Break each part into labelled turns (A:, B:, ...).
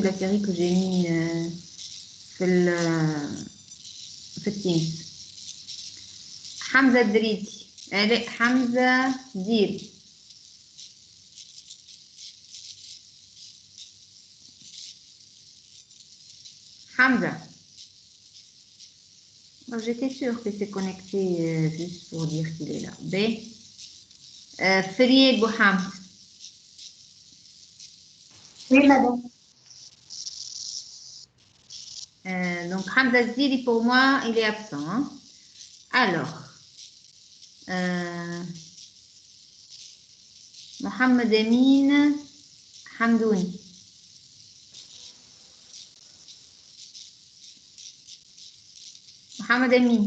A: la série que j'ai mis في Teams. حمزة الدريدي. لا حمزة زيري. Hamza. J'étais sûre que c'est connecté juste pour dire qu'il est là. B. Ferier Bouham.
B: Oui, madame.
A: Donc, Hamza Ziri, pour moi, il est absent. Hein? Alors, Mohamed Amin Hamdouni. Mohamed Amin.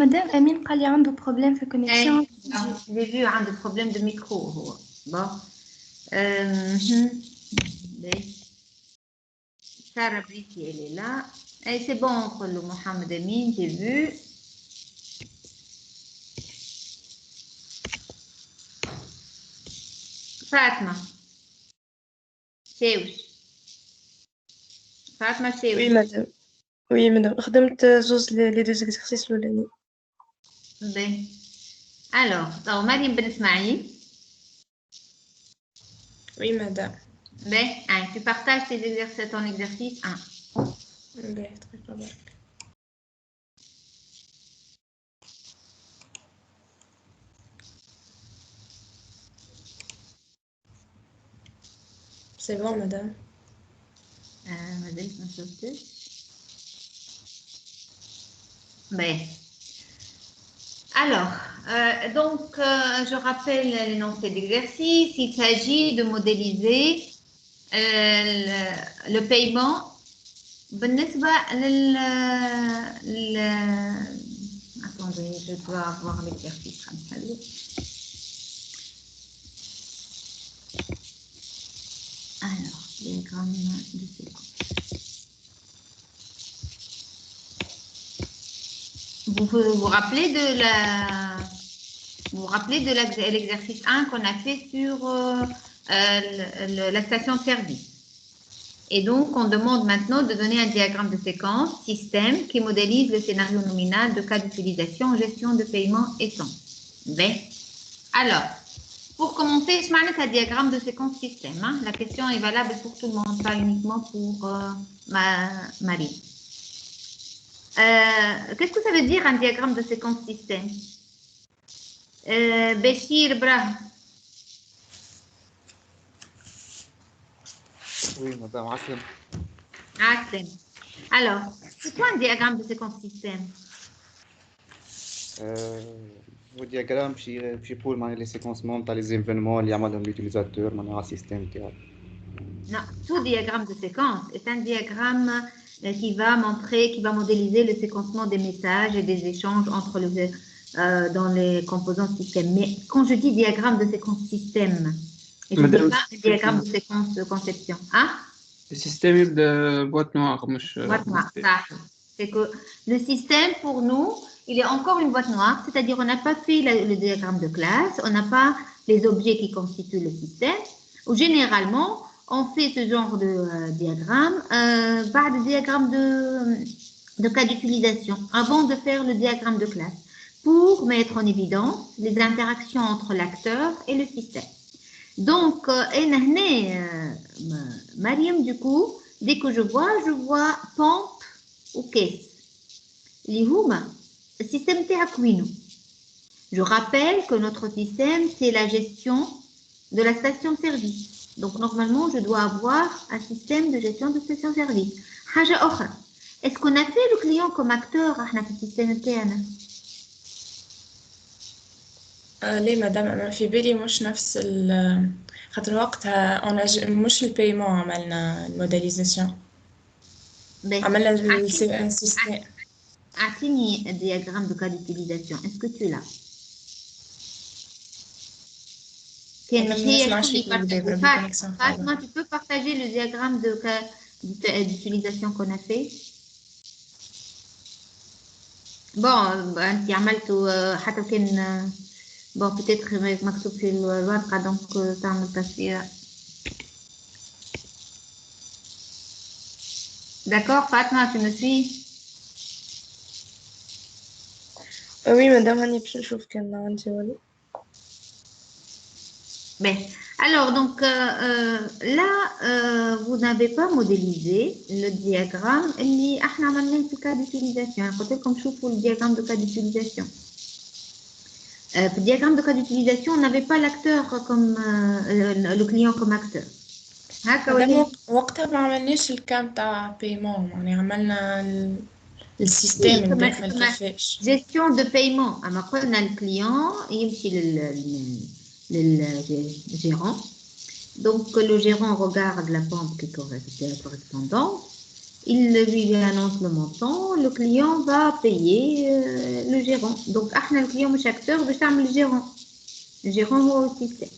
B: Madame Amin قال لي عنده problème de connexion.
A: J'ai vu un problème de micro. Bon. Sarah Briti, elle est là. Et c'est bon entre le Mohamed Amin, j'ai vu. Fatma. Cheuch. Fatma Cheuch.
C: Oui, madame. Oui, madame. خدمت زوز les deux exercices الأولاني.
A: Ben. Alors, Mariam Ben Ismaïl.
C: Oui, madame.
A: Ben, tu partages ton exercice 1.
C: Ben, très bien. C'est bon, madame.
A: Madame, ben. Alors, donc, je rappelle l'énoncé d'exercice. Il s'agit de modéliser le paiement. Attendez, je dois avoir l'exercice. Alors, diagramme de séquence. Vous vous rappelez de l'exercice 1 qu'on a fait sur la station-service. Et donc, on demande maintenant de donner un diagramme de séquence, système, qui modélise le scénario nominal de cas d'utilisation en gestion de paiement et temps. Ben. Alors, pour commencer, je m'arrête à diagramme de séquence système. Hein. La question est valable pour tout le monde, pas uniquement pour Marie. Qu'est-ce que ça veut dire un diagramme de séquence système? Béchir, Brahim.
D: Oui, madame Aslem.
A: Aslem. Alors, c'est quoi un diagramme de séquence système?
D: Le diagramme, c'est pour les séquencements les événements liés à l'utilisateur, le système.
A: Non, tout diagramme de séquence est un diagramme qui va modéliser le séquencement des messages et des échanges entre dans les composants système. Mais quand je dis diagramme de séquence système, je ne dis pas diagramme de séquence de conception. Hein?
E: Le système de boîte noire.
A: Boîte noire, ça. C'est que le système, pour nous, il est encore une boîte noire, c'est-à-dire on n'a pas fait le diagramme de classe, on n'a pas les objets qui constituent le système, ou généralement, on fait ce genre de diagramme par des diagrammes de cas d'utilisation, avant de faire le diagramme de classe, pour mettre en évidence les interactions entre l'acteur et le système. Donc, Mariam, du coup, dès que je vois pompe ou caisse. Le système Théaquino. Je rappelle que notre système, c'est la gestion de la station-service. Donc, normalement, je dois avoir un système de gestion de station-service. Est-ce qu'on a fait le client comme acteur dans le système TAN?
C: ليه مدام أنا في بالي مش نفس خاطر وقتها مش البايمون عملنا الموديليزاسيون عملنا السيستم.
A: Assigne un diagramme de cas d'utilisation. Est-ce que tu l'as? Fatma, tu peux partager le diagramme de cas d'utilisation qu'on a fait? Bon, tu as mal tout. Bon, peut-être مكتوب في الورقة donc تعمل تصفية. D'accord, Fatma, tu me suis?
C: Oui, madame, راني باش نشوف كان عندي ولا.
A: Ben, alors, donc là, vous n'avez pas modélisé le diagramme اللي احنا عملناه في cas d'utilisation. قلت لكم شوفوا le diagramme de cas d'utilisation. Le diagramme de cas d'utilisation, on n'avait pas l'acteur comme le client comme acteur. هكا ولا؟
F: مادام وقتها ما عملناش الكام تاع بايمون، يعني عملنا السيستم
A: كما
F: نداخل كيفاش.
A: gestion de paiement. اما قلنا الكليون يمشي للgérant. Donc le gérant regarde la pente qui est correspondante. Il lui annonce le montant, le client va payer le gérant. Donc, le client مش acteur, باش تعمل le gérant. Le gérant هو au système.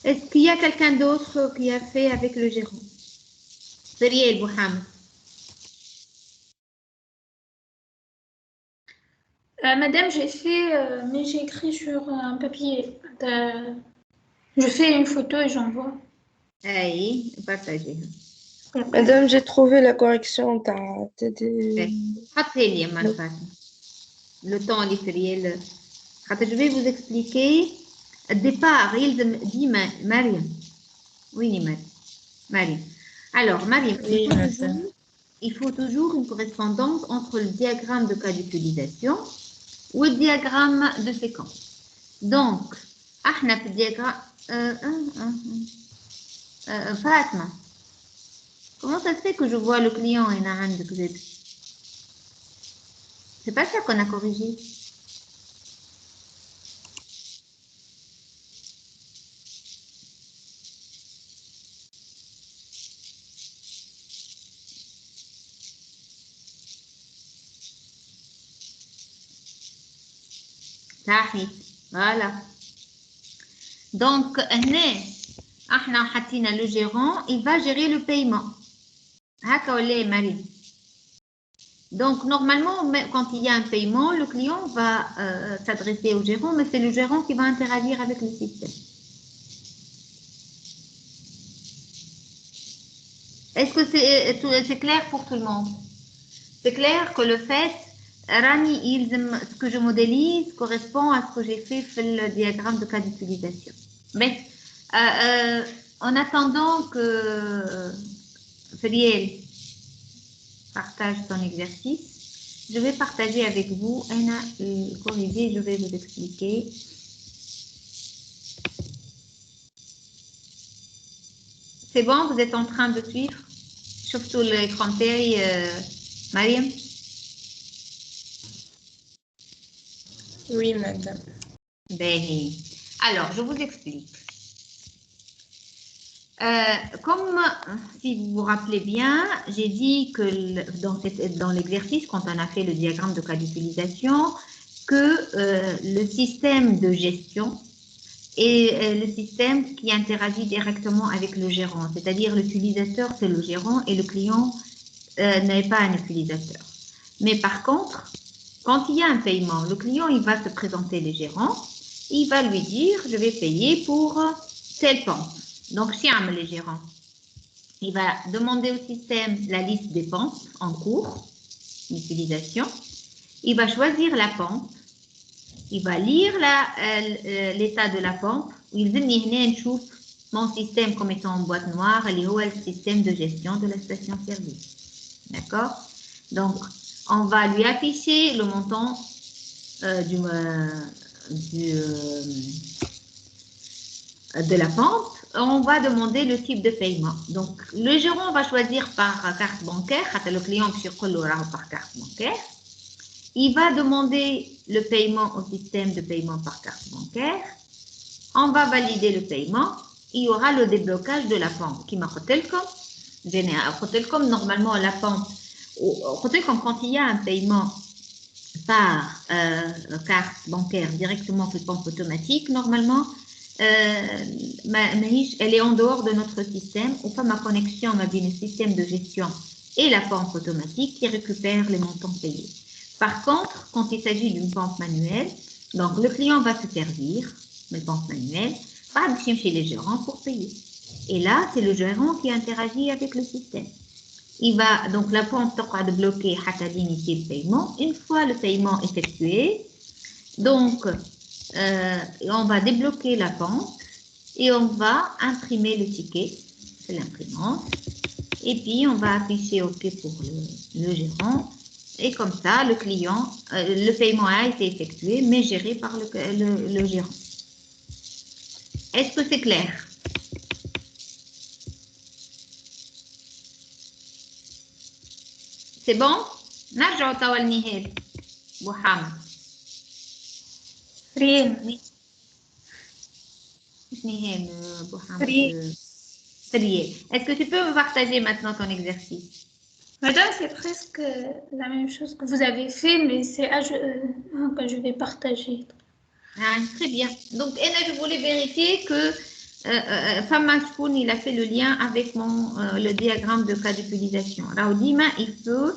A: Est-ce qu'il y a quelqu'un d'autre qui a fait avec le gérant? Feriel Mohamed.
B: Madame, j'ai fait, mais j'ai écrit sur un papier. Je fais une photo et j'envoie.
A: Oui, partagez.
C: Madame, j'ai trouvé la correction تاع
A: حطي لي ما فاتنا. Le temps اللي Feriel. Je vais vous expliquer. Au départ, il dit Mariam. Oui, Mariam. Alors, Mariam, il faut toujours une correspondance entre le diagramme de cas d'utilisation ou le diagramme de séquence. Donc, احنا في diagramme Fatma, comment ça se fait que je vois le client et Nahan de Z? C'est pas ça qu'on a corrigé. Voilà. Donc, le gérant, il va gérer le paiement. Marie. Donc, normalement, quand il y a un paiement, le client va s'adresser au gérant, mais c'est le gérant qui va interagir avec le système. Est-ce que c'est clair pour tout le monde? C'est clair que le fait Rani, ce que je modélise correspond à ce que j'ai fait sur le diagramme de cas d'utilisation. Mais en attendant que Feriel partage son exercice, je vais partager avec vous un corrigé, je vais vous expliquer. C'est bon, vous êtes en train de suivre? Surtout l'écran télé, Mariam?
F: Oui, madame.
A: Alors, je vous explique. Comme, si vous vous rappelez bien, j'ai dit que dans l'exercice, quand on a fait le diagramme de cas d'utilisation, que le système de gestion est le système qui interagit directement avec le gérant. C'est-à-dire l'utilisateur, c'est le gérant et le client n'est pas un utilisateur. Mais par contre, quand il y a un paiement, le client, il va se présenter le gérant, il va lui dire, je vais payer pour telle pente. Donc, si on les gérants, il va demander au système la liste des pentes en cours d'utilisation. Il va choisir la pente. Il va lire l'état de la pente. Il va venir mon système comme étant en boîte noire, le système de gestion de la station-service. D'accord? Donc, on va lui afficher le montant de la pente. On va demander le type de paiement. Donc, le gérant va choisir par carte bancaire, le client par carte bancaire. Il va demander le paiement au système de paiement par carte bancaire. On va valider le paiement. Il y aura le déblocage de la pente. Qui m'a comme normalement la pente. Quand il y a un paiement par carte bancaire directement sur pompe automatique, normalement, elle est en dehors de notre système, ou pas ma connexion avec le système de gestion et la pompe automatique qui récupère les montants payés. Par contre, quand il s'agit d'une pompe manuelle, donc le client va se servir de pompe manuelle, pas chez les gérants pour payer. Et là, c'est le gérant qui interagit avec le système. il va, donc la pompe تقعد bloquée حتى l'initier le paiement. Une fois le paiement effectué, donc on va débloquer la pompe et on va imprimer le ticket, c'est l'imprimante. Et puis on va afficher OK pour le gérant. Et comme ça, le client, le paiement a été effectué, mais géré par le gérant. Est-ce que c'est clair? C'est bon? نرجع توا لنهال بو حامد.
B: ريم
A: مش نهال بو حامد.
B: ريم.
A: Trier. Est-ce que tu peux me partager maintenant ton exercice?
B: Madame, c'est presque la même chose que vous avez fait, mais c'est que je vais partager.
A: Ah, très bien. Donc, je voulais vérifier que Fama Spoon, il a fait le lien avec le diagramme de cas d'utilisation. Raoudima, il peut...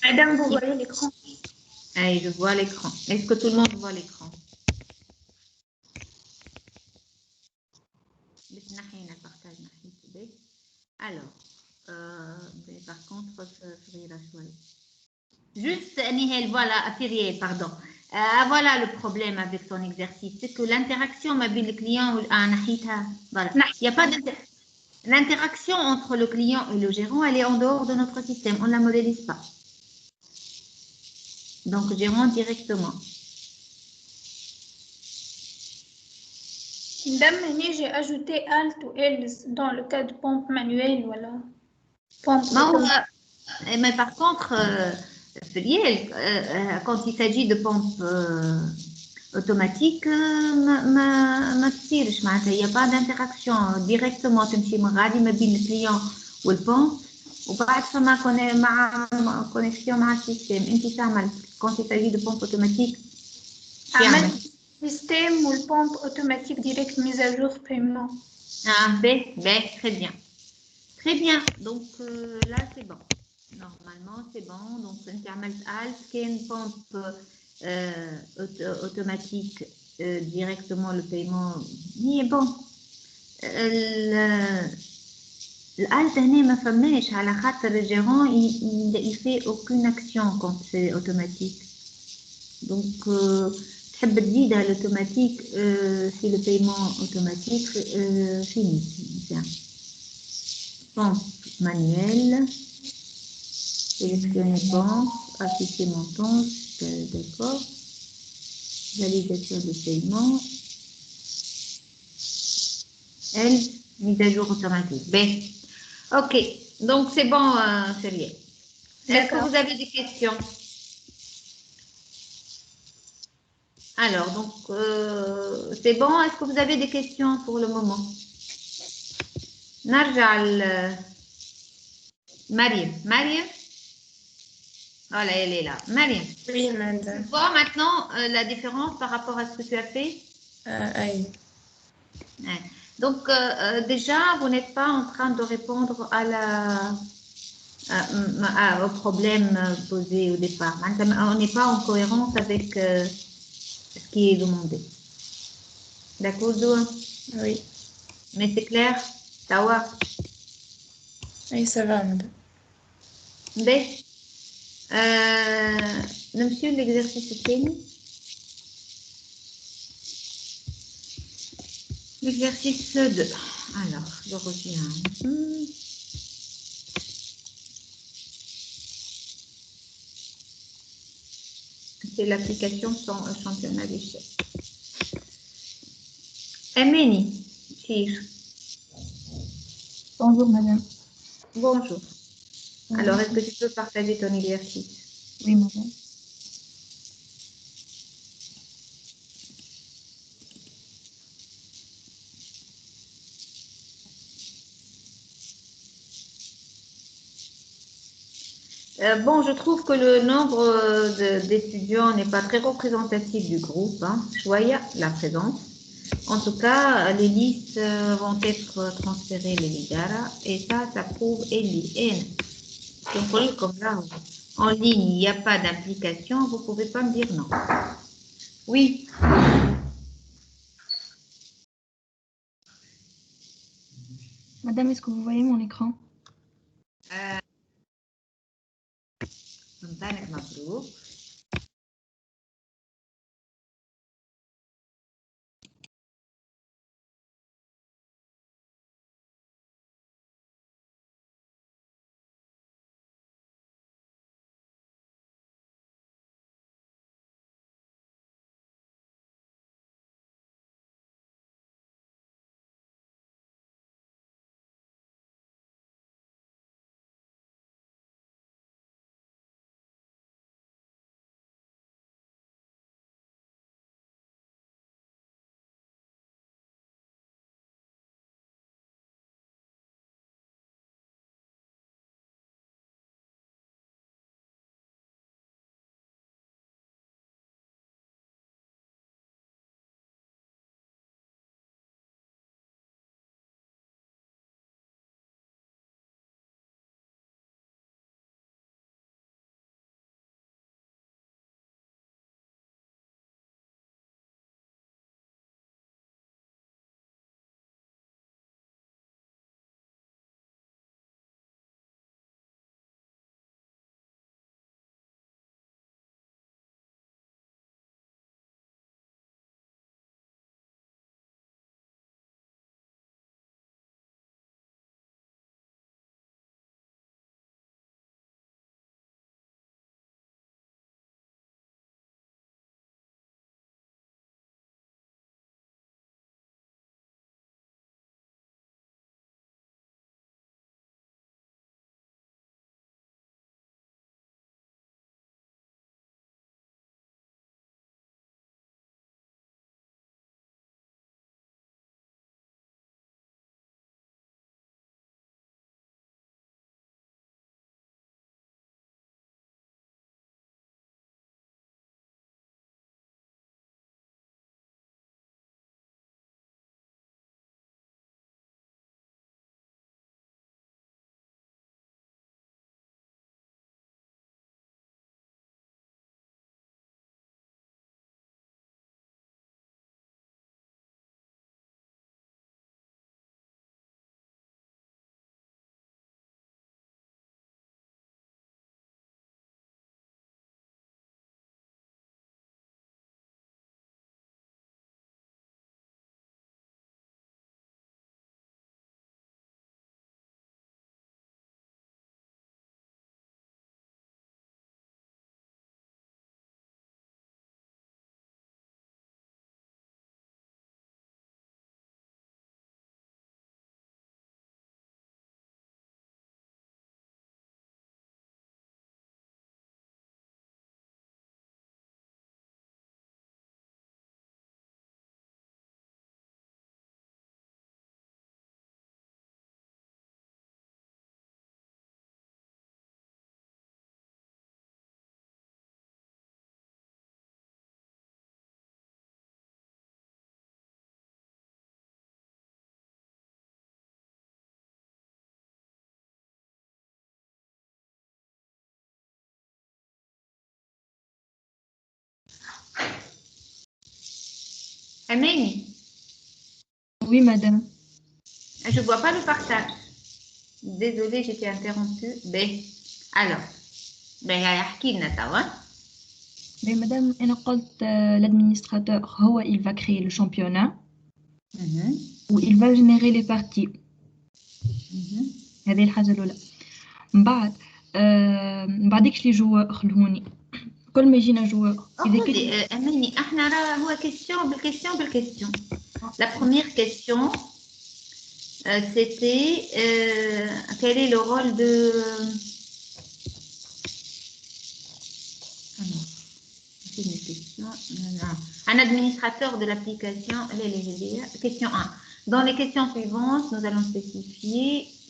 B: Madame, vous voyez l'écran?
A: Ah, je vois l'écran. Est-ce que tout le monde voit l'écran? Alors, par contre, juste, Nihel, voilà, Firiel, pardon. Voilà le problème avec ton exercice, c'est que l'interaction avec le client, voilà. Il n'y a pas l'interaction entre le client et le gérant, elle est en dehors de notre système, on ne la modélise pas. Donc, gérant directement.
B: Madame, j'ai ajouté alt ou else dans le cas de pompe manuelle, voilà. Pompe
A: mais par contre, quand il s'agit de pompe automatique, il n'y a pas d'interaction directement. تمشي من غادي ما بين الكليون والبompe وبعد فما connexion مع السيستم. انت تعمل quand il s'agit de pompe automatique.
B: تعمل système ou le pompe automatique direct mise à jour paiement.
A: Ah, très bien. Très bien. Donc là, c'est bon. Normalement, c'est bon. Donc, Internet Alt, qui est une pompe automatique directement le paiement. Mais bon, l'Alt, ma femme, à la rate, le gérant, il fait aucune action quand c'est automatique. Donc, تحب تزيد على l'automatique, c'est le paiement automatique, fini. Pompe manuelle, sélectionner pompe, afficher montant, d'accord, validation de paiement, elle, mise à jour automatique. B. Ok, donc c'est bon, Cyril. Est-ce que vous avez des questions? Alors, donc, c'est bon. Est-ce que vous avez des questions pour le moment? Narjal, Mariam. Voilà, elle est là. Mariam.
F: Oui, madame.
A: Tu vois maintenant la différence par rapport à ce que tu as fait?
F: Oui.
A: Ouais. Donc, déjà, vous n'êtes pas en train de répondre au problème posé au départ. On n'est pas en cohérence avec ce qui est demandé. D'accord, Zoua?
F: Oui.
A: Mais c'est clair? Tawa?
F: Oui, ça va, madame.
A: B. Monsieur, l'exercice fini. L'exercice 2. Alors, je reviens. C'est l'application championnat d'échecs. Ameni, Tire.
G: Bonjour madame.
A: Bonjour. Alors, est-ce que tu peux partager ton exercice?
G: Oui madame.
A: Bon, je trouve que le nombre d'étudiants n'est pas très représentatif du groupe. Choya, la présence. En tout cas, les listes vont être transférées les Ligara et ça prouve LIN. Donc, comme là, en ligne, il n'y a pas d'implication, vous ne pouvez pas me dire non. Oui.
G: Madame, est-ce que vous voyez mon écran?
A: Bonjour. Amani,
G: Oui, madame.
A: je ne vois pas le partage. Désolée, j'étais interrompue. Ben, alors, ben, احكي لنا توا.
G: Mais madame, أنا قلت l'administrateur هو il va créer le championnat ou il va générer les parties. هذه الحاجة الأولى. من بعد من بعدكش لي جوار خلوني. كل ما يجينا جوار إذا كان
A: أماني احنا راه هو question بالكيستيون. La première question c'était quel est le rôle de c'est une question. Un administrateur de l'application. Question 1. Dans les questions suivantes, nous allons spécifier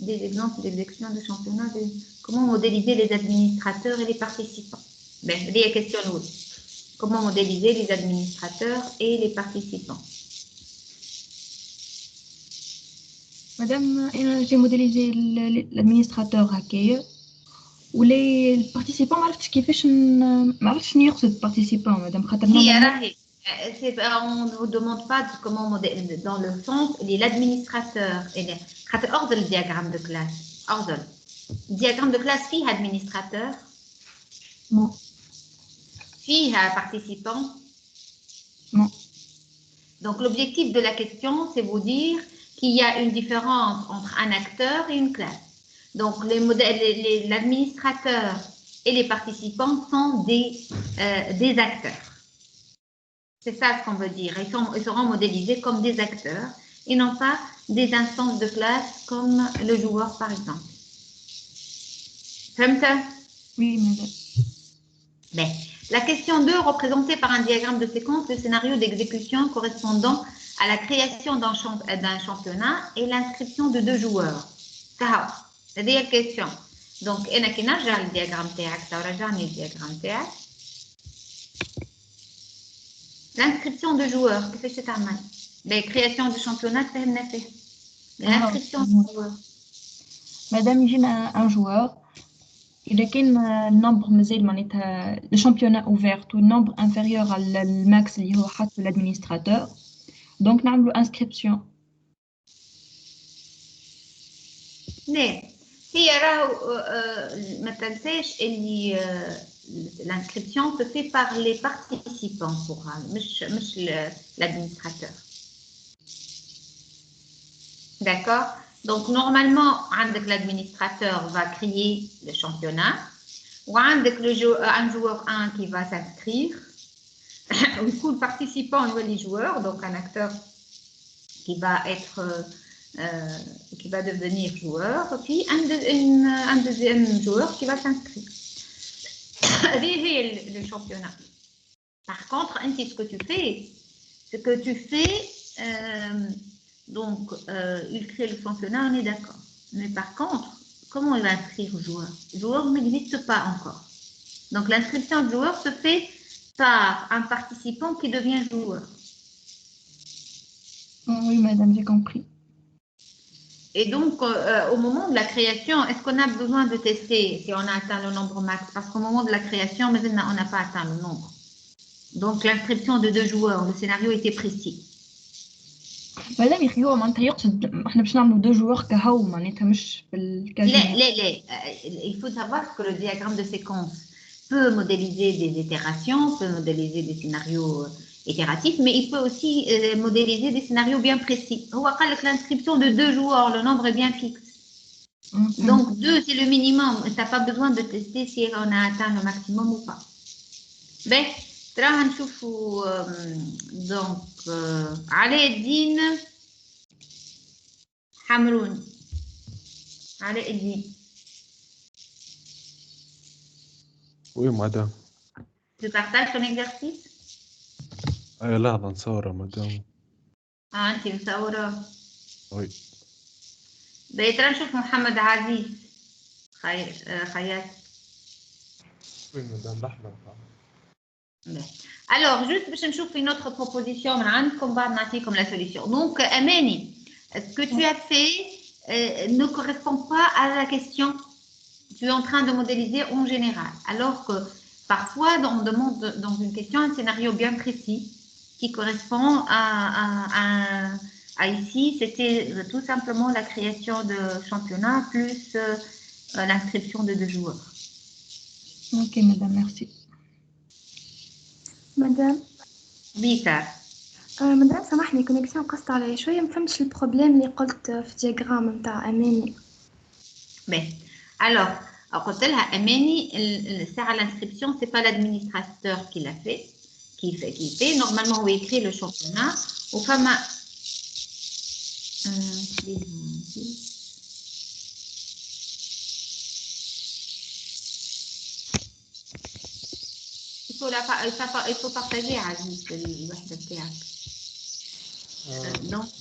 A: des exemples d'exécution de championnat de comment modéliser les administrateurs et les participants. Ben, la question 1. Comment modéliser les administrateurs et les participants.
G: Madame, j'ai modélisé l'administrateur هكايا ولي البارتيسيبون ما عرفتش كيفاش ما عرفتش شنو يقصد participant madame خاطر
A: on ne vous demande pas comment modéliser dans le sens l'administrateur et ordre le diagramme de classe ordre diagramme de classe فيه administrateur
G: non
A: فيها participant?
G: Non.
A: Donc, l'objectif de la question, c'est vous dire qu'il y a une différence entre un acteur et une classe. Donc, l'administrateur et les participants sont des acteurs. C'est ça ce qu'on veut dire. Ils seront modélisés comme des acteurs et non pas des instances de classe comme le joueur, par exemple. Comme ça?
G: Oui, madame.
A: Bien. La question 2, représentée par un diagramme de séquence, le scénario d'exécution correspondant à la création d'un championnat et l'inscription de 2 joueurs. C'est la question. Donc, je vais le diagramme TAC. L'inscription de joueurs, qu'est-ce que c'est? La création du championnat, c'est l'inscription de joueurs.
G: Madame, يجينا un joueur. إذا كان النمبر مازال معناتها الشامبيونات اوفيرت والنمبر انفيريور على الماكس اللي هو حاطه الادمينستراتور دونك نعملوا انسكريبسيون.
A: لا هي راهو ما تنساش اللي l'inscription se fait par les participants مش l'administrateur. D'accord? Donc, normalement, l'administrateur va créer le championnat. Ou un joueur 1 qui va s'inscrire. Du coup, le participant, les joueurs, donc un acteur qui va devenir joueur. Puis, un deuxième joueur qui va s'inscrire. C'est le championnat. Par contre, ce que tu fais, c'est que tu fais... Donc, il crée le championnat, on est d'accord. Mais par contre, comment il va inscrire le joueur? Le joueur n'existe pas encore. Donc, l'inscription de joueur se fait par un participant qui devient joueur.
G: Oui, madame, j'ai compris.
A: Et donc, au moment de la création, est-ce qu'on a besoin de tester si on a atteint le nombre max? Parce qu'au moment de la création, on n'a pas atteint le nombre. Donc, l'inscription de 2 joueurs, le scénario était précis.
G: مادام يا هو معناتها يقصد احنا باش نعملوا 2 جوار كهو معناتها مش بالكازينو.
A: لا il faut savoir que le diagramme de séquence peut modéliser des itérations, peut modéliser des scénarios itératifs, mais il peut aussi modéliser des scénarios bien précis. هو قال لك l'inscription de 2 joueurs, le nombre est bien fixe. Donc 2 c'est le minimum, tu n'as pas besoin de tester si on a atteint le maximum ou pas. Ben راح نشوفوا دونك علاء الدين حمرون. علاء الدين.
H: Oui, madame.
A: Tu partages ton exercice?
H: لحظة نصورة madame.
A: أنت مصورة؟
H: Oui.
A: بقيت نشوف محمد عزيز خياط.
H: Oui, madame, لحظة.
A: Alors, juste باش نشوف une autre proposition من عندكم بعد نعطيكم la solution. Donc, Amani, ce que tu as fait ne correspond pas à la question. Tu es en train de modéliser en général. Alors que parfois, on demande dans une question un scénario bien précis qui correspond à ici. C'était tout simplement la création de championnat plus l'inscription de 2 joueurs.
G: Ok, madame, merci.
B: مدام
A: بيتر
B: مدام سامحني كونيكسيون قصت علي شوية ما فهمتش البروبليم اللي قلت في الدياغرام نتاع أماني.
A: بيه alors قلت لها أماني الساعة l'inscription c'est pas l'administrateur qui l'a fait qui fait normalement هو écrit le championnat وفما il faut partager عزيز الوحدة بتاعك.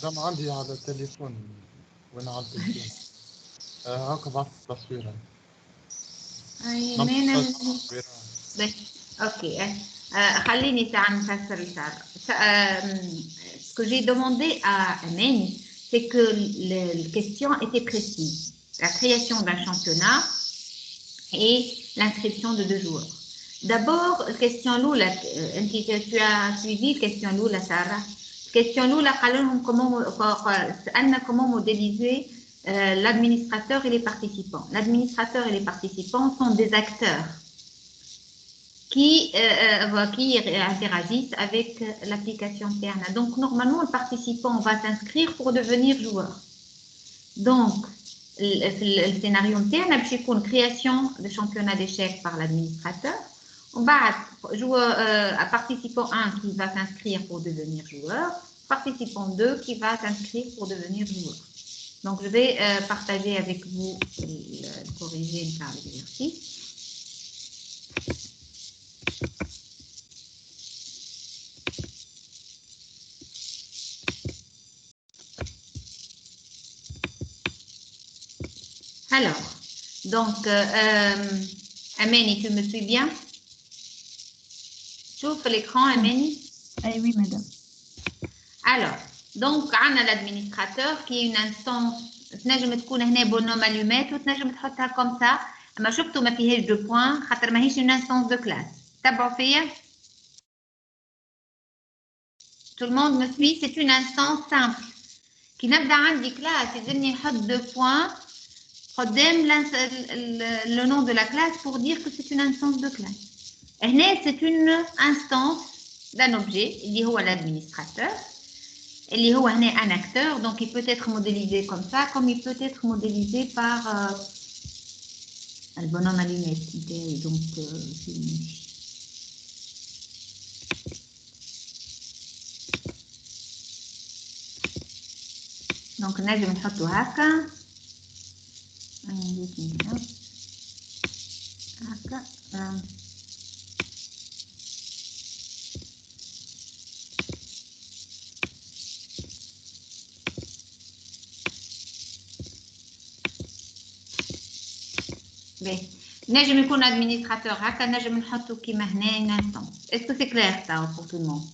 H: دام عندي على التليفون وانا على التليفون هاكا بعث التصوير.
A: بس اوكي خليني ساعة نفسر الساعة. Ce que j'ai demandé à Amani, c'est que la question était précise. La création d'un championnat et l'inscription de 2 joueurs. D'abord, question Lula, tu as suivi question Lula, Sarah. Question Lula, comment modéliser l'administrateur et les participants. L'administrateur et les participants sont des acteurs. qui interagissent avec l'application Terna. Donc, normalement, le participant va s'inscrire pour devenir joueur. Donc, le scénario Terna, c'est une création de championnat d'échecs par l'administrateur. On va jouer à participant 1 qui va s'inscrire pour devenir joueur, participant 2 qui va s'inscrire pour devenir joueur. Donc, je vais partager avec vous, corriger par l'exercice. Alors, donc, Amani, tu me suis bien? Tu ouvres l'écran, Amani?
G: Oui, madame.
A: Alors, donc, on a l'administrateur qui est une instance, تنجم تكون هنا بونو معلومات وتنجم تحطها comme ça. أما شفتوا ما فيهاش دو بوان خاطر ماهيش une instance de classe. تبعوا فيا؟ Tout le monde me suit? C'est une instance simple. كي نبدا عندي classe يلزمني نحط دو بوان قدام le nom de la classe pour dire que c'est une instance de classe. هنا c'est une instance d'un objet اللي هو l'administrateur. اللي هو هنا un acteur, donc il peut être modélisé comme ça, comme il peut être modélisé par le bonhomme allumé. Donc, donc نجم نحطو هكا. هكا. نجم يكون administrateur هكا نجم نحطو كيما هنا une instance. Est-ce que c'est clair ça pour tout le monde?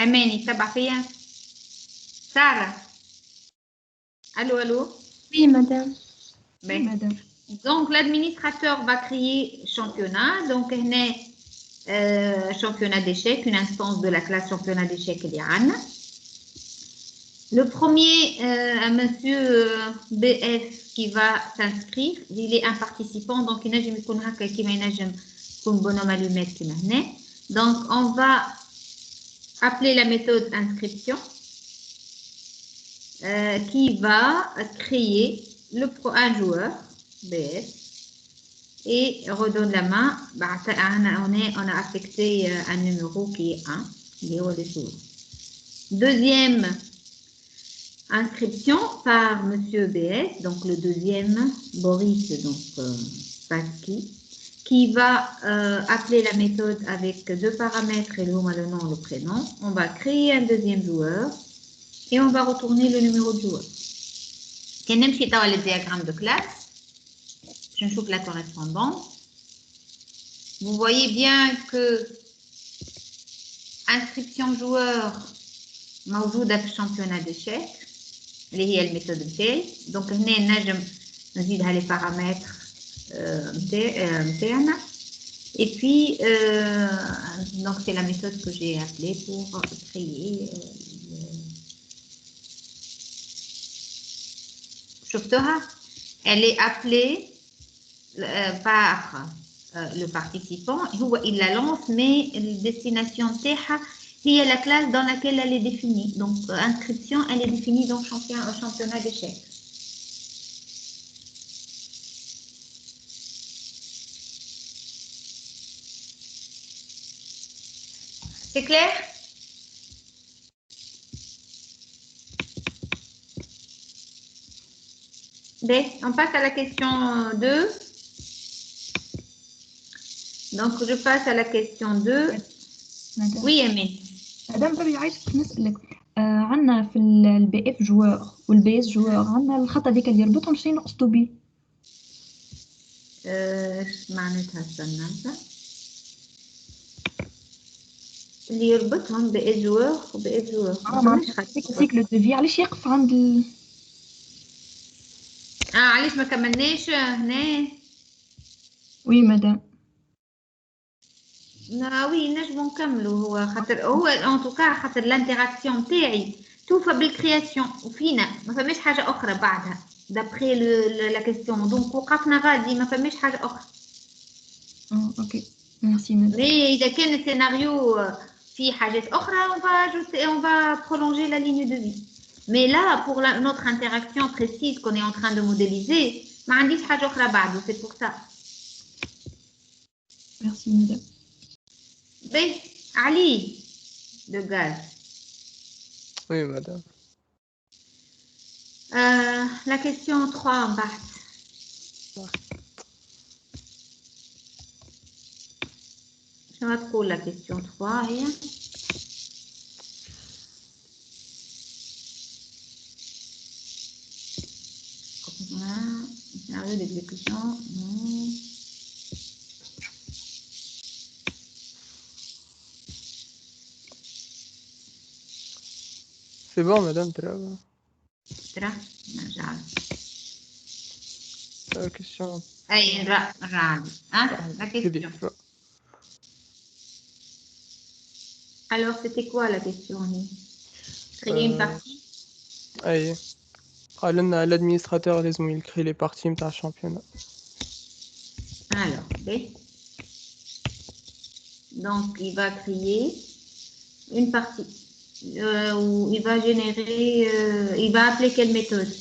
A: أماني تبع فيا؟ سارة allô allô?
C: Oui, madame.
G: Oui, madame.
A: Donc l'administrateur va créer championnat. Donc هنا championnat d'échecs, une instance de la classe championnat d'échecs اللي عندنا. Le premier, monsieur BF qui va s'inscrire, il est un participant, donc il نجم يكون هكا كيما ينجم يكون bonhomme allumette كيما هنا. Donc on va appeler la méthode inscription qui va créer un joueur BF et redonne la main. On a affecté un numéro qui est 1, qui est au dessous. Deuxième inscription par monsieur BS, donc le deuxième, Boris, donc Pasky, qui va appeler la méthode avec deux paramètres et le nom, le prénom. On va créer un deuxième joueur et on va retourner le numéro de joueur. Quand même, c'est le diagramme de classe. Je trouve la correspondance. Vous voyez bien que inscription joueur موجودة في الشامبيونات d'échecs اللي هي الميثود نتاعي. دونك هنا نجم نزيدها لي بارامتر نتاعنا. Et puis, donc c'est la méthode que j'ai appelée pour créer شفتوها? Elle est appelée par le participant. Il la lance, mais la destination تاعها هي la classe dans laquelle elle est définie. Donc, inscription, elle est définie dans le championnat d'échecs. C'est clair? Bien, on passe à la question 2. Donc, je passe à la question 2.
G: Madame.
A: Oui, Aimée.
G: مدام ربي عايزك نسألك عندنا في البي اف جوار والبي اس جوار عندنا الخط هذيك اللي يربطهم شنو نقصدوا بيه؟
A: معناتها استنى اللي يربطهم بي اس جوار وبي اس جوار.
G: معناتها سيكل دو في علاش يقف عند
A: علاش ما كملناش هنا؟
G: وي مدام.
A: وي نجمو نكملوا. هو خاطر هو ان توكا خاطر الانتراكسيون تاعي توفى بالكرياسيون وفينا ما فماش حاجه اخرى بعدها دابخي لا كيستيون. دونك وقفنا غادي ما فماش حاجه اخرى.
G: Ok, merci madame.
A: Mais إذا كان السيناريو فيه حاجات أخرى on va prolonger la ligne de vie. Mais là, pour notre interaction précise qu'on est en train de modéliser, ما عنديش حاجة أخرى بعده, c'est pour ça.
G: Merci madame.
A: Ben, Ali, de gaz.
E: Oui, madame.
A: La question 3 en bas. Je vais trouver la question 3. Hier. Scénario d'exécution.
E: C'est bon, madame, bravo.
A: ترى نرجع
E: La question.
A: اي نرجع la question. Alors c'était quoi la question? Créer une partie.
E: اي قال لنا l'administrateur لازم يكري les parties نتاع الشامبيونات.
A: Alors, B. Donc il va créer une partie où il va générer, il va appeler quelle méthode?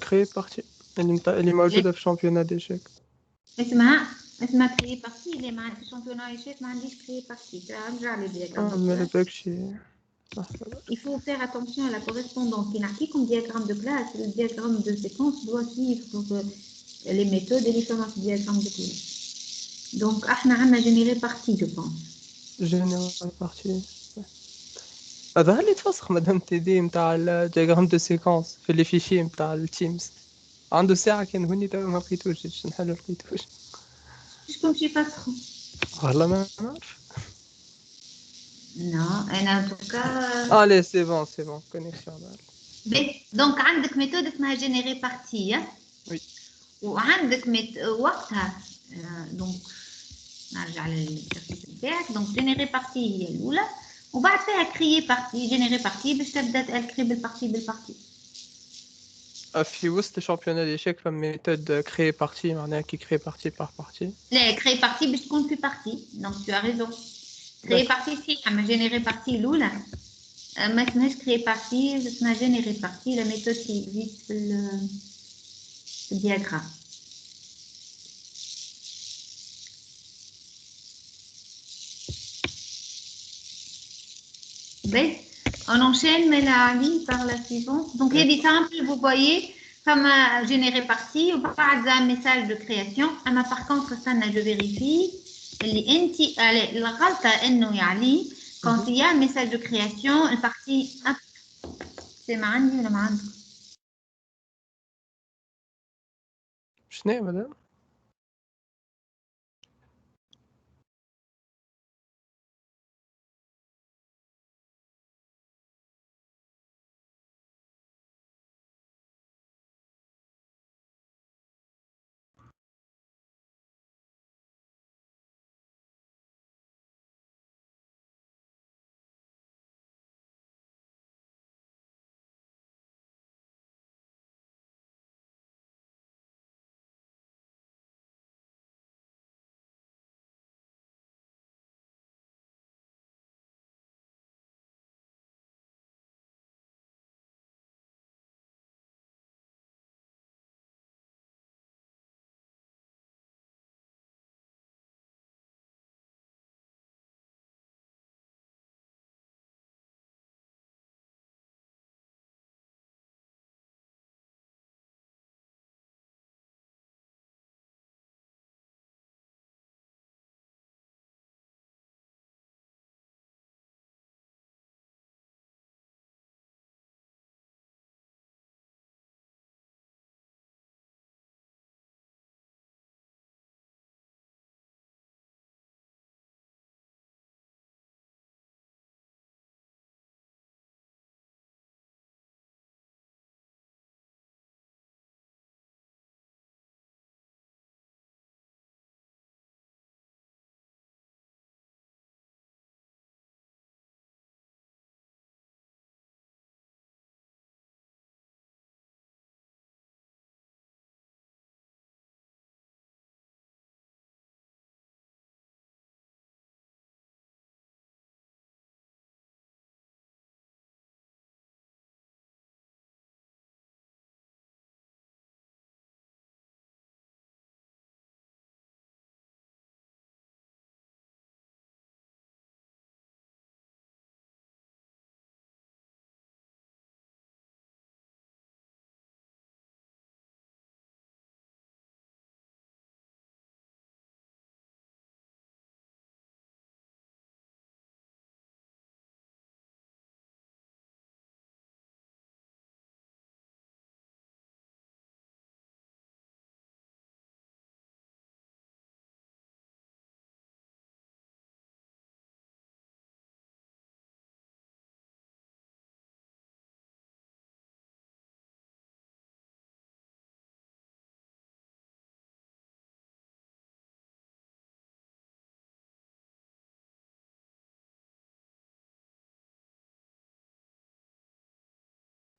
E: créer partie اللي موجودة في championnat d'échecs.
A: اسمها créer partie. اللي مع في championnat échec ما عنديش créer partie. نرجع للدياغرام. Il faut faire attention à la correspondance. Qui n'a comme diagramme de classe, le diagramme de séquence doit suivre les méthodes et les différents diagrammes de classe. Donc, احنا عندنا générer partie, je pense.
E: Générer partie. هذا اللي تفسخ مدام تيدي نتاع الدياغرام دو سيكونس في لي فيشي نتاع التيمز. عنده ساعة كان هوني تو ما لقيتوش نحل لقيتوش.
A: شكون باش يفسخو؟
E: والله ما نعرف.
A: Non, en tout cas.
E: Allez, c'est bon, connexion.
A: Donc, عندك méthode اسمها générer partie.
E: Oui.
A: وعندك وقتها donc نرجع للترتيب نتاعك. donc générer partie هي الأولى وبعد فيها créer partie générer partie باش تبدا تكري بالبارتي.
E: في وسط الشامبيونات ديشيك فما ميثود créer partie معناها كي créer partie par partie.
A: لا créer partie باش تكون في partie. donc tu as raison. créer partie صحيح اما générer partie الأولى ما اسمهاش créer partie اسمها générer partie la méthode qui existe في الدياغرام. On enchaîne Mélanie par la suivante. Donc, il est simple, vous voyez, comme générer partie, ou pas un message de création. Mais par contre, ça, je vérifie. Quand il y a un message de création, une partie. C'est marrant, ou la marrant?
E: شنو madame?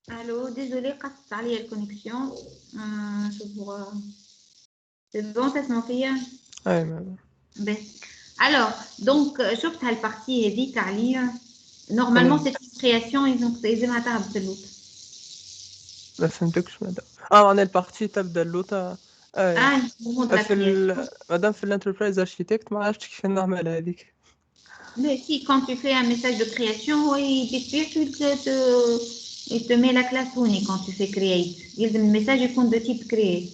A: Allô, désolé, قطعت عليا الكونيكسيون. C'est bon, ça se m'en
E: أي مدام.
A: Ben. Alors, donc, شفت هالpartie هذيك عليا. Normalement, c'est une création, ils ont créé ما تعرف في اللوط.
E: ما فهمتكش مدام. معناها البارتي تبدا اللوطة. أي.
A: Moment de la création.
E: مدام في الانتربرايز اركيتكت ما عرفتش كيف نعمل هذيك.
A: Mais si, quand tu fais un message de création, oui, il te met la classe unique quand tu fais create. Le message est de type create.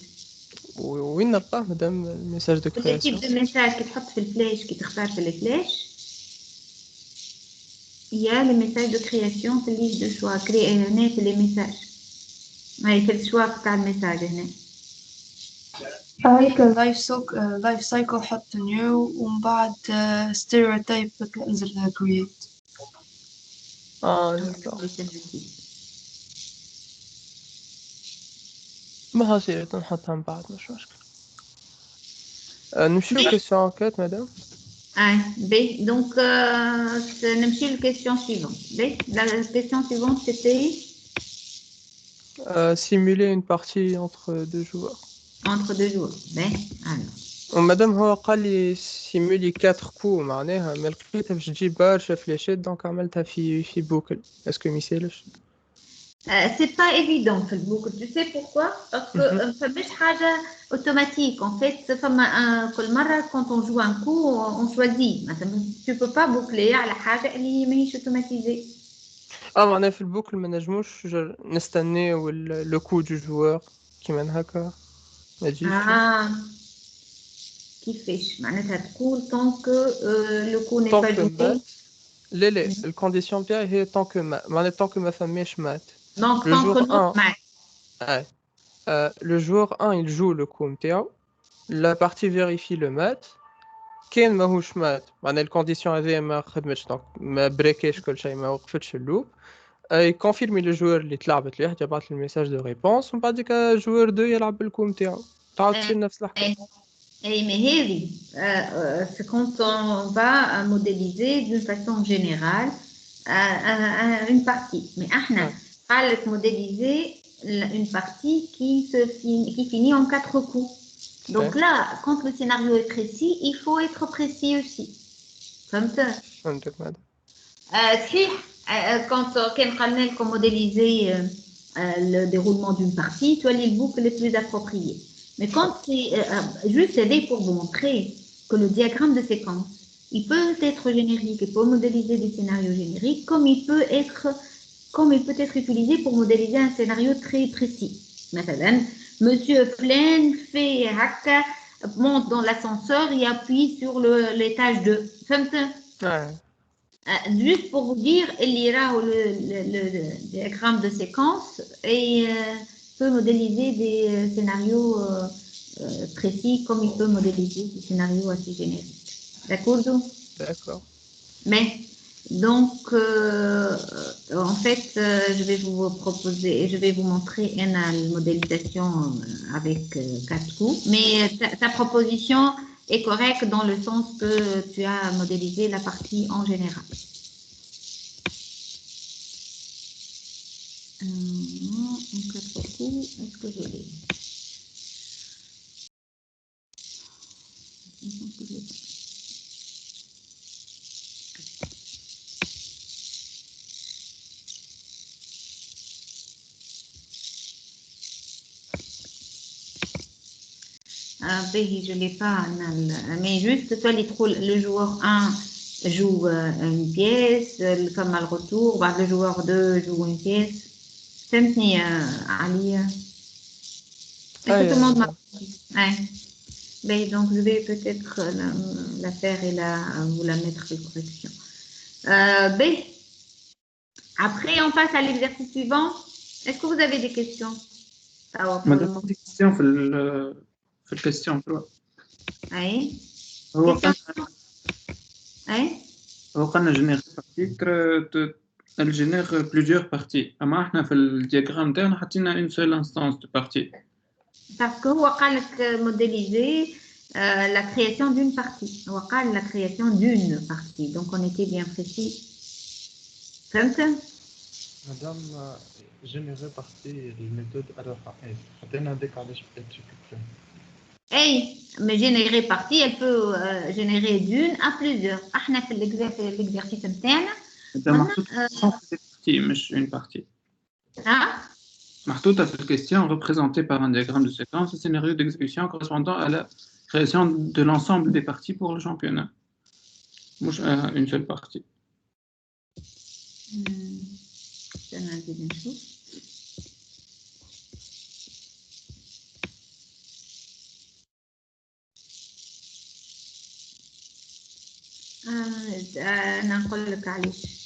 E: وين نلقاه مدام الميساج دو
A: Le type
E: كرياسيون؟
A: de message qui تحط في الفلاش qui تختار في الفلاش. Il y a les messages de création في liste de choix créer هنا في les messages. هاي في الشوا بتاع الميساج هنا.
C: هيك لايف سايكل حط نيو ومن بعد ستيريوتايب انزل كرييت.
E: داكور. ما هاجي نحطها من بعد مش مشكل. نمشيو لكيسيون انكيت مدام.
A: B. Donc, نمشي للكيسيون suivante. B. La question suivante c'était
E: simuler une partie entre deux joueurs.
A: entre deux joueurs. B. Alors.
E: ومادام هو قال لي سيمولي 4 كو معناها ما لقيتها باش تجيب برشا فلاشات دونك عملتها في بوكل. اسكو ما يسالش؟
A: C'est pas évident في البوكل. Tu sais pourquoi? Parce que فماش حاجة automatique. En fait, كل مرة quand on joue un coup, on choisit. مثلا tu peux pas boucler على حاجة اللي ماهيش automatisée.
E: معناها في البوكل ما نجموش نستناو لو كو دو جوار كيما هكا ما تجيش.
A: كيفاش معناتها تقول طونك لو كو ني با جوي.
E: لا الكونديسيون تاعي هي طونك معناتها طونك ما فماش مات.
A: Donc طونك نوت مات.
E: Le joueur 1 il joue le coup نتاعو. La partie vérifie le mat. كان ماهوش مات معناها الكونديسيون هذه ما خدمتش دونك ما بريكاش كل شيء ما وقفتش اللوب. يكونفيرمي لو جوار اللي تلعبت ليه يبعث لي الميساج دو ريبونس ومن بعد ديك جوار 2 يلعب بالكو نتاعو تعاود تصير نفس الحكايه.
A: Et mais c'est quand on va modéliser d'une façon générale une partie. Mais ahna, قالك modéliser une partie qui finit en 4 coups. Donc là, quand le scénario est précis, il faut être précis aussi.
E: فهمتك مادام.
A: صحيح quand كان قالنا لكم modéliser le déroulement d'une partie, tu as les boucles les plus appropriées. Mais quand c'est juste aider pour vous montrer que le diagramme de séquence, il peut être générique, il peut modéliser des scénarios génériques, comme il peut être utilisé pour modéliser un scénario très précis. مثلا, Monsieur Flaine fait haka, monte dans l'ascenseur et appuie sur l'étage 2. Juste pour vous dire, il y aura le diagramme de séquence et peut modéliser des scénarios précis comme il peut modéliser des scénarios assez génériques. D'accord?
E: D'accord.
A: Mais, donc, en fait, je vais vous proposer, je vais vous montrer une modélisation avec 4 coups. Mais ta proposition est correcte dans le sens que tu as modélisé la partie en général. En 4 coups, est-ce que je l'ai? Je ne l'ai pas, mais juste toi, le joueur 1 joue une pièce, comme à le retour, le joueur 2 joue une pièce. فهمتني علي؟ Est-ce que tout le monde m'a compris? Donc je vais peut-être la faire et vous la mettre de correction. Après, on passe à l'exercice suivant. Est-ce que vous avez des questions?
I: Madame, des questions في الكيستيون.
A: Oui.
I: هو قلنا جينير بارتي elle génère plusieurs parties. أما إحنا في الدياغرام تاعنا حطينا une seule instance de partie.
A: Parce que هو قالك modéliser la création d'une partie. هو قال la création d'une partie. Donc on était bien précis. فهمت؟
H: مادام جينيري بارتي الميثود أروحها حطينا هذيك علاش بدات تشكل
A: اي mais générer partie elle peut générer d'une à plusieurs احنا في l'exercice نتاعنا
I: ده محطوط في partie مش une partie.
A: ها
I: محطوطة في الكيستيون représentée par un diagramme de séquence, un scénario d'exécution correspondant à la création de l'ensemble des parties pour le championnat. مش une seule partie.
A: استنى نزيد نشوف. أنا نقول لك علاش.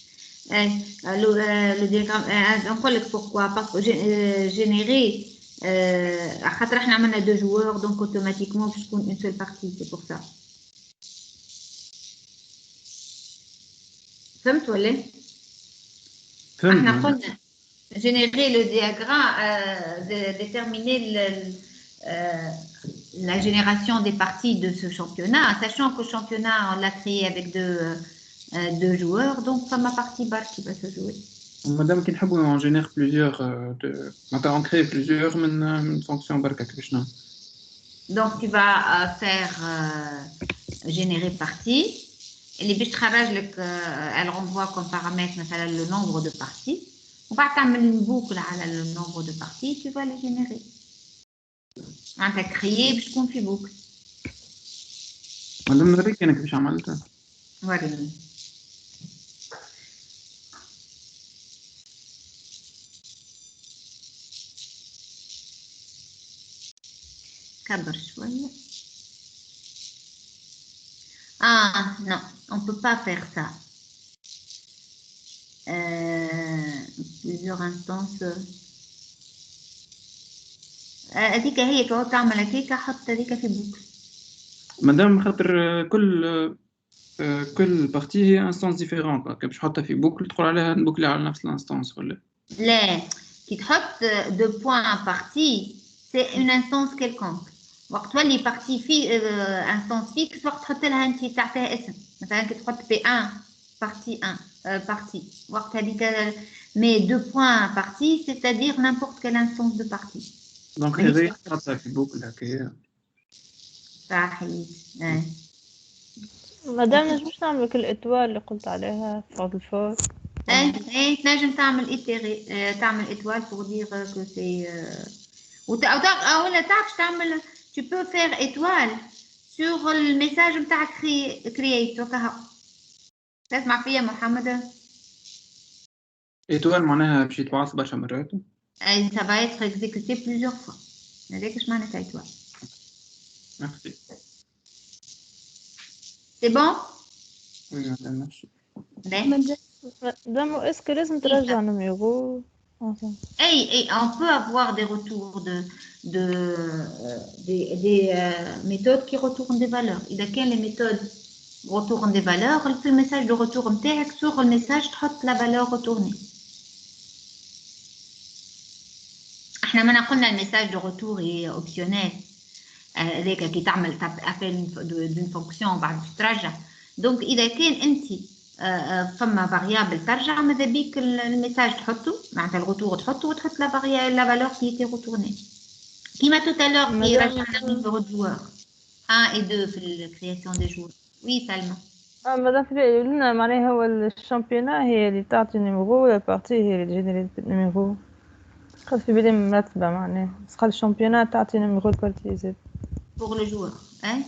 A: le diagramme نقول لك pourquoi parce que générer خاطر احنا عملنا 2 joueurs donc automatiquement باش تكون une seule partie c'est pour ça. فهمت ولا؟ احنا قلنا générer le diagramme déterminer la génération des parties de ce championnat, sachant que le championnat on l'a créé avec deux joueurs, donc ça ma partie barre qui va se jouer.
I: Madame qui on génère plusieurs on crée plusieurs fonctions barka كيفاش.
A: Donc tu vas faire générer partie. اللي باش تخرج لك elle renvoie comme paramètre مثلا le nombre de parties. وبعد تعمل une boucle على le nombre de parties, tu vas les générer. معناتها كريي باش تكون في بوكل.
I: مادام نوريك انا كيفاش عملتها.
A: وريني. كبر شوية. Non, on peut pas faire ça. Plusieurs instances. هذيك هي كو تعمل هكاك حط هذيك في بوكل.
I: مادام خاطر كل بارتي هي انستانس ديفيرونت باش نحطها في بوكل تدخل عليها نبوكلي على نفس الانستانس ولا
A: لا كي تحط دو بوين بارتي سي اون انستانس كيلكونك وقت تولي بارتي في انستانس فيكس وقت تحط لها انت تعطيها اسم مثلا كي تحط بي 1 بارتي 1 بارتي وقت هذيك مي دو بوين بارتي سيتادير نيمبورت كيل انستانس دو بارتي
I: دونك هذه تحطها في بوكل هكايا
A: صحيح.
J: مادام نجمش نعمل كل الاتوال اللي قلت عليها فوق الفوق.
A: ايه تنجم تعمل ايتيري تعمل اتوال pour dire que c'est ولا تعرفش تعمل tu peux faire étoile sur الميساج نتاع create وكها تسمع فيا محمد؟
I: ايتوال معناها باش يتبعث برشا مرات.
A: ça va être exécuté plusieurs fois. هذاك اش معناتها étoile.
I: Merci.
A: C'est bon?
I: Oui, madame, merci.
J: Madame, est-ce que لازم ترجع numéro?
A: Et on peut avoir des retours des méthodes qui retournent des valeurs. إذا كان les méthodes retournent des valeurs, في المessage de retour نتاعك sur le message تحط la valeur retournée. احنا ما قلنا الميساج de retour est optionnel. هذاك كي تعمل ابل دون فونكسيون بعد ترجع دونك اذا كان انت فما فاريابل ترجع ماذا بيك الميساج تحطه معناتها الغوتور تحطه وتحط لا فالور كي تي ريتورني كيما تو تالور كي رجعنا النيميرو دو جوار 1 و 2 في الكرياسيون دي جوار. وي سلمى.
J: مادام في قلنا معناها هو الشامبيونات هي اللي تعطي نيميرو ولا بارتي هي اللي تجينيري نيميرو. خاطر في بداية مرتبة معناها بس خاطر الشامبيونات تعطي نيميرو البارتي زاد.
A: pour le joueur hein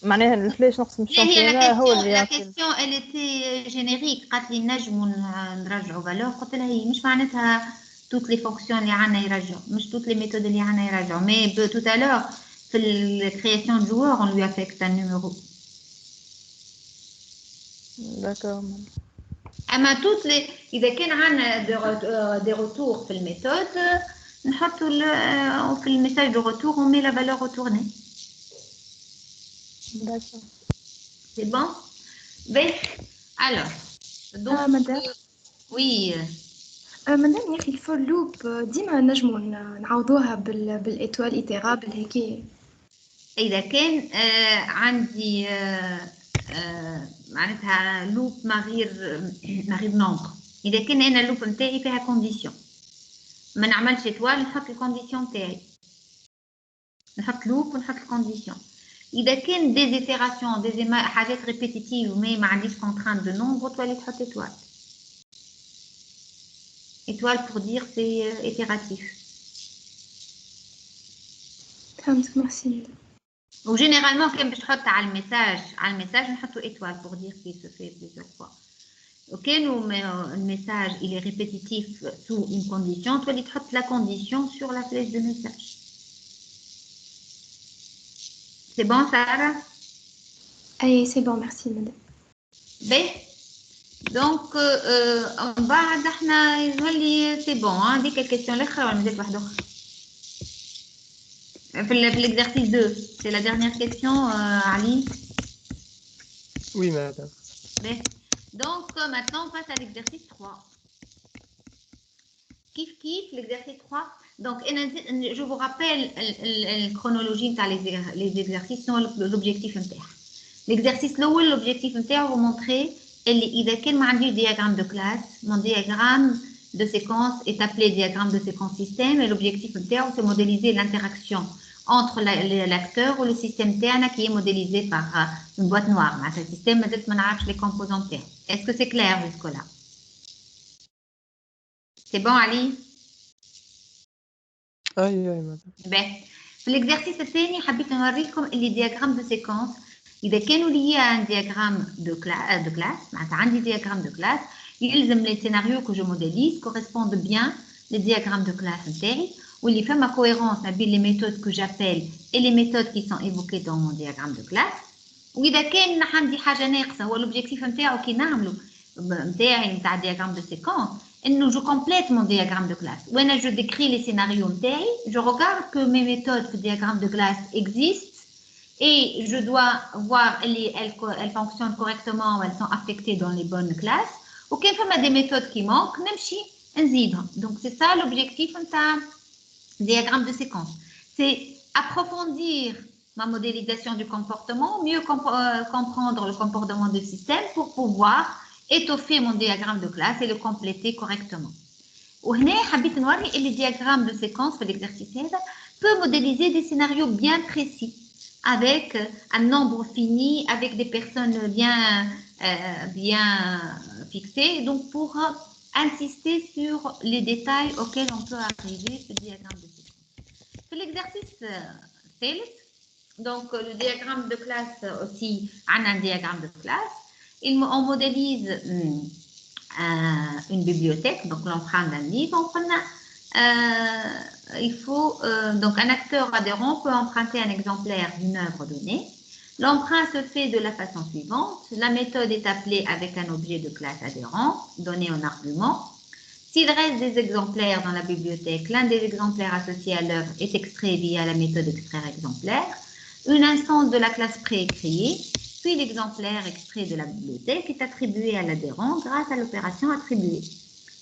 J: معناها الفلاش نقسم الشامبيونات هو اللي
A: يعطي. la question elle était générique قالت لي نجموا نرجعوا فالور قلت لها هي مش معناتها toutes les fonctions اللي عندنا يرجعوا مش toutes les méthodes اللي عندنا يرجعوا mais tout à l'heure في la création de joueur on lui affecte un numéro.
J: D'accord.
A: اما toutes les اذا كان عندنا des retours في الميثود نحطوا في الميساج de retour on met la valeur retournée.
J: D'accord.
A: C'est bon? Ben, alors. Donc,
C: madame.
A: Oui.
C: madame يا أخي الفور لوب ديما نجمو نعوضوها بالإيتوال إيتيرابل هيك.
A: إذا كان عندي معناتها لوب ما غير نومبر إذا كان أنا اللوب نتاعي فيها كونديسيون ما نعملش إتوال نحط الكونديسيون نتاعي نحط لوب ونحط الكونديسيون. إذا كان دي زيتيراسيون دي حاجات ريبيتيتيف وما ما عنديش كونترانت دو نومبر تولي تحط إتوال. إتوال pour dire c'est itératif.
C: فهمتك ميرسي.
A: وجينيرالمون كان باش تحط على الميساج نحطو إتوال pour dire qu'il se fait plusieurs fois. وكانوا الميساج il est répétitif sous une condition تولي تحط la condition sur la flèche de message. C'est bon Sarah?
C: أي c'est bon merci madame.
A: باهي دونك من بعد احنا يظهر لي سي بون هذيك الكيستيون الاخرى ولا مازالت واحده اخرى في l'exercice 2 c'est la dernière question Ali.
E: Oui madame.
A: باهي donc maintenant on passe à l'exercice 3. Kif l'exercice 3. Donc je vous rappelle la chronologie تاع les exercices l'objectif نتاعها. L'exercice الاول l'objectif نتاعو هو montrer اللي إذا كان ما عنديش diagramme de classe mon diagramme de séquence est appelé diagramme de séquence système et l'objectif نتاعو c'est modéliser l'interaction entre l'acteur ou le système تاعنا qui est modélisé par une boîte noire معناتها السيستم مازلت ما نعرفش les composants تاعو. Est-ce que c'est clair jusque là? C'est bon Ali?
E: أي مدام.
A: باهي في l'exercice الثاني حبيت نوريكم اللي diagramme de séquence إذا كانوا لي un diagramme de classe معناتها عندي diagramme de classe يلزم les scénarios que je modélise correspondent bien les diagrammes de classe نتاعي واللي فما cohérence ما بين les méthodes que j'appelle et les méthodes qui sont évoquées dans mon diagramme de classe. وإذا كان عندي حاجة ناقصة هو l'objectif نتاعو كي نعملو نتاعي نتاع diagramme de séquence إنه je complète mon diagramme de classe. وأنا je décris les scénarios نتاعي je regarde que mes méthodes في diagramme de classe existent et je dois voir elles fonctionnent correctement ou elles sont affectées dans les bonnes classes. Ou qu'il y a des méthodes qui manquent, نمشي نزيدهم. Donc c'est ça l'objectif d'un diagramme de séquence. C'est approfondir ma modélisation du comportement, mieux comprendre le comportement du système pour pouvoir étoffer mon diagramme de classe et le compléter correctement. وهنا حبيت نوري اللي diagramme de séquence في l'exercice هذا peut modéliser des scénarios bien précis. Avec un nombre fini, avec des personnes bien fixées, donc pour insister sur les détails auxquels on peut arriver ce diagramme de séquence. C'est l'exercice CELT, donc le diagramme de classe aussi, un diagramme de classe. On modélise une bibliothèque, donc l'empreinte d'un livre, il faut donc un acteur adhérent peut emprunter un exemplaire d'une œuvre donnée. L'emprunt se fait de la façon suivante. La méthode est appelée avec un objet de classe adhérent donné en argument. S'il reste des exemplaires dans la bibliothèque, l'un des exemplaires associés à l'œuvre est extrait via la méthode extraire exemplaire. Une instance de la classe préécriée, puis l'exemplaire extrait de la bibliothèque est attribué à l'adhérent grâce à l'opération attribuée.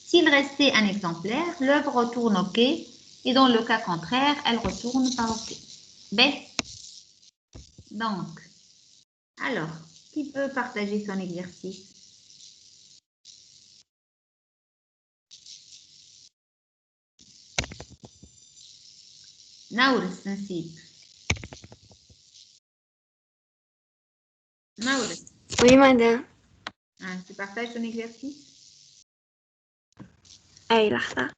A: S'il restait un exemplaire, l'œuvre retourne OK et dans le cas contraire, elle retourne pas OK. B. Donc, alors, qui peut partager son exercice? Naours, Nassib. Naours.
K: Oui, madame.
A: Tu partages ton exercice?
K: أي لحظة.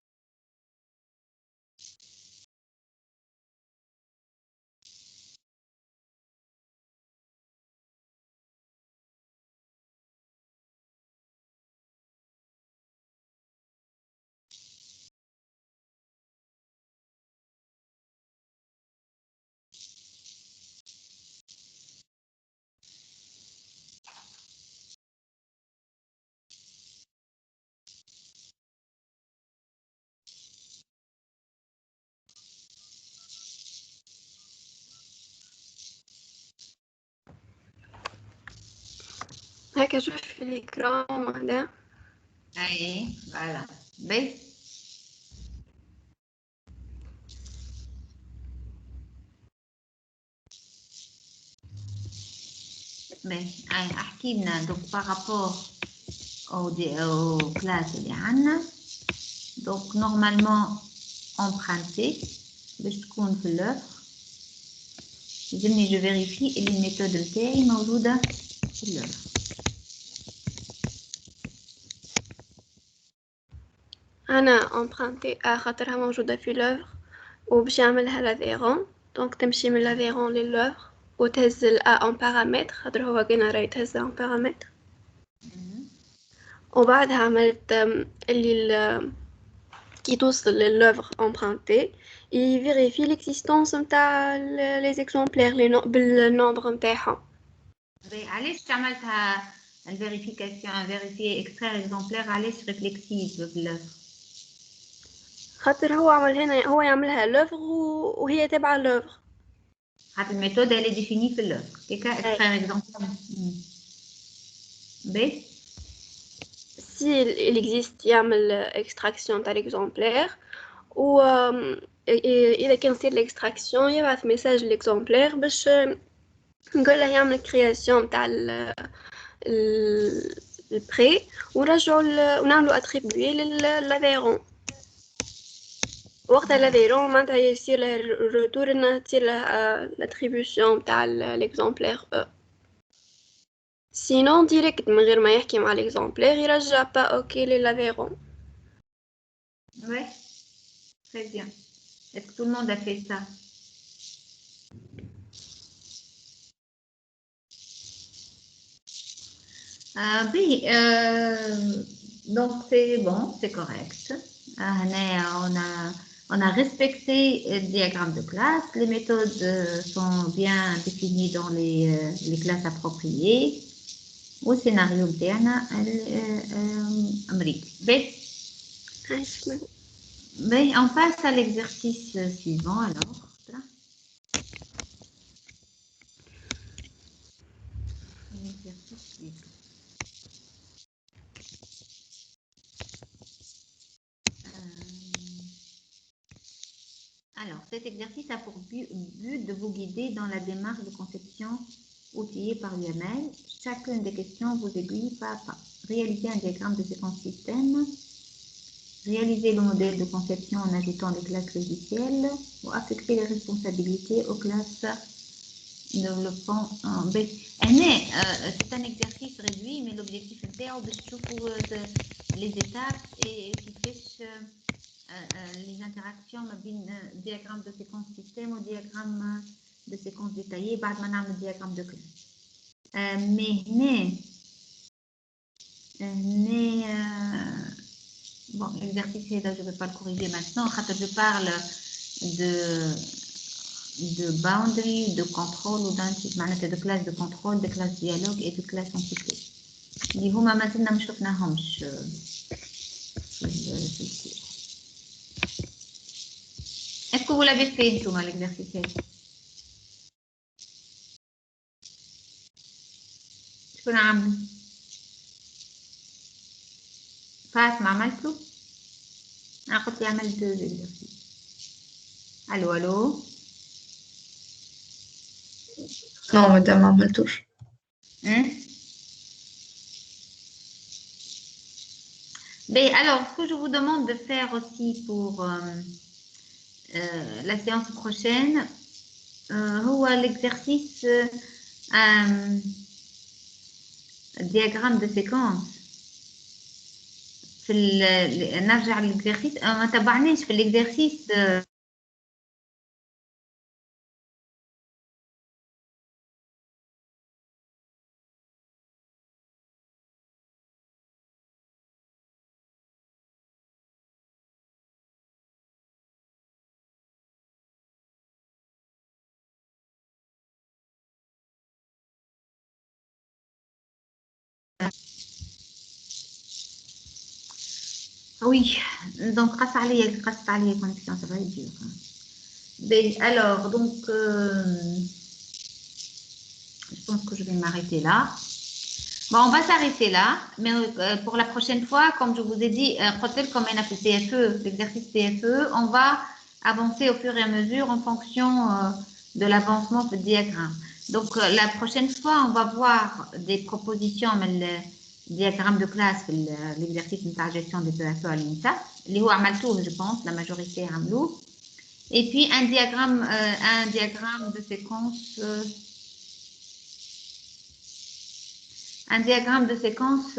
K: هكا شوف في الإكرام هذا.
A: أي voilà. B. Mais, احكي لنا donc par rapport aux classes اللي عندنا. Donc normalement emprunté باش تكون في l'œuvre. لازمني je vérifie اللي الميثود نتاعي موجودة في l'œuvre.
K: أنا emprunté خاطرها موجودة في l'œuvre وباش يعملها لافيرون. دونك تمشي من لافيرون للœuvre وتهز ال A en paramètre خاطر هو كنا يتهزها en paramètre. وبعدها عملت اللي كي توصل للœuvre empruntée يفيريفي l'existence نتاع les exemplaires بالنومبر نتاعهم.
A: علاش عملتها الفيريفيكاسيون فيريفي اكسترا اكزومبلير علاش ريفلكسيف باللœuvre؟
K: خاطر هو عمل هنا هو يعملها لوفر وهي تابعة لوفر.
A: خاطر الميثود اللي ديفيني في اللوفر كيكا اكسترا اكزومبلير. بس
K: سي الاكزيست يعمل اكستراكسيون تاع الاكزومبلير و اذا كان يصير الاكستراكسيون يبعث ميساج للاكزومبلير باش نقول له يعمل كرياسيون تاع البري ونرجعوا ونعملوا اتريبيي للافيرون. وقت l'aveyron معناتها يصير له الريتور انها تصير له l'attribution تاع l'exemplaire E. Sinon direct من غير ما يحكي مع l'exemplaire يرجع با اوكي للافيرون.
A: Ouais, très bien. Est-ce que tout le monde a fait ça? Oui, donc c'est bon, c'est correct. On a respecté le diagramme de classe. Les méthodes sont bien définies dans les classes appropriées. Au scénario بتاعنا الأمريكي. Mais on passe à l'exercice suivant alors. L'exercice suivant. Alors, cet exercice a pour but de vous guider dans la démarche de conception outillée par l'UML. Chacune des questions vous aiguille pas à pas. Réalisez un diagramme de séquence système. Réalisez le modèle de conception en ajoutant les classes logicielles ou affecter les responsabilités aux classes développant en B. C'est un exercice réduit, mais l'objectif est pour les étapes et qui fait les interactions avec diagramme de séquence système ou diagramme de séquence détaillée, بعد ما نعمل diagramme de classe. Bon, l'exercice là, je ne vais pas le corriger maintenant. Je parle de boundary, de contrôle ou de classe de contrôle, de classe dialogue et de classe entité. اللي هما ما زلنا ما شفناهمش في الكورس. Est-ce que vous l'avez fait tout l'exercice? شكون عامل؟ فاطمة عملتو؟ أنا قلت لي عملت 2 exercices. ألو
F: Non, madame, ما عملتوش.
A: Mais alors, ce que je vous demande de faire aussi pour la séance prochaine, هو l'exercice diagramme de séquence. نرجع للإكزرسيس ما تبعناش في الإكزرسيس Oui, donc قص عليا connexion, ça va être dur. Mais alors, donc, je pense que je vais m'arrêter là. Bon, on va s'arrêter là, mais pour la prochaine fois, comme je vous ai dit, comme on a fait CFE, l'exercice CFE, on va avancer au fur et à mesure en fonction de l'avancement du diagramme. Donc, la prochaine fois, on va voir des propositions diagramme de classe في l'exercice نتاع gestion des PFE à l'INSA اللي هو عملتوه je pense la majorité عملوه. Et puis un diagramme de séquence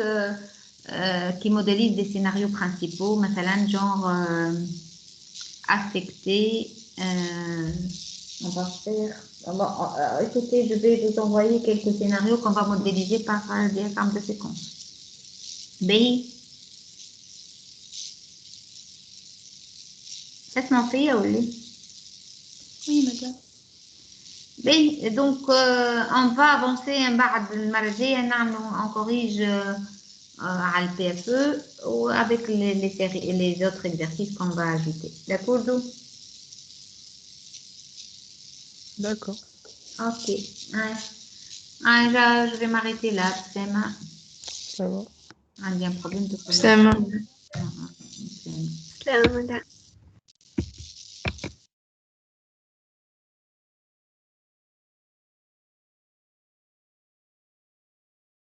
A: qui modélise des scénarios principaux, مثلا genre affecté. On va faire. Écoutez, je vais vous envoyer quelques scénarios qu'on va modéliser par un diagramme de séquence. B. Ça se m'en fait, Oli?
C: Oui, madame.
A: Bien, donc on va avancer un بعد المرة الجاية on corrige على le PFE ou avec les autres exercices qu'on va ajouter. D'accord, Zou?
E: D'accord.
A: Ok. Je vais m'arrêter là, Sama.
E: Ça va.
A: Il y a un problème de
F: سلامة.
A: connexion.
K: سلام.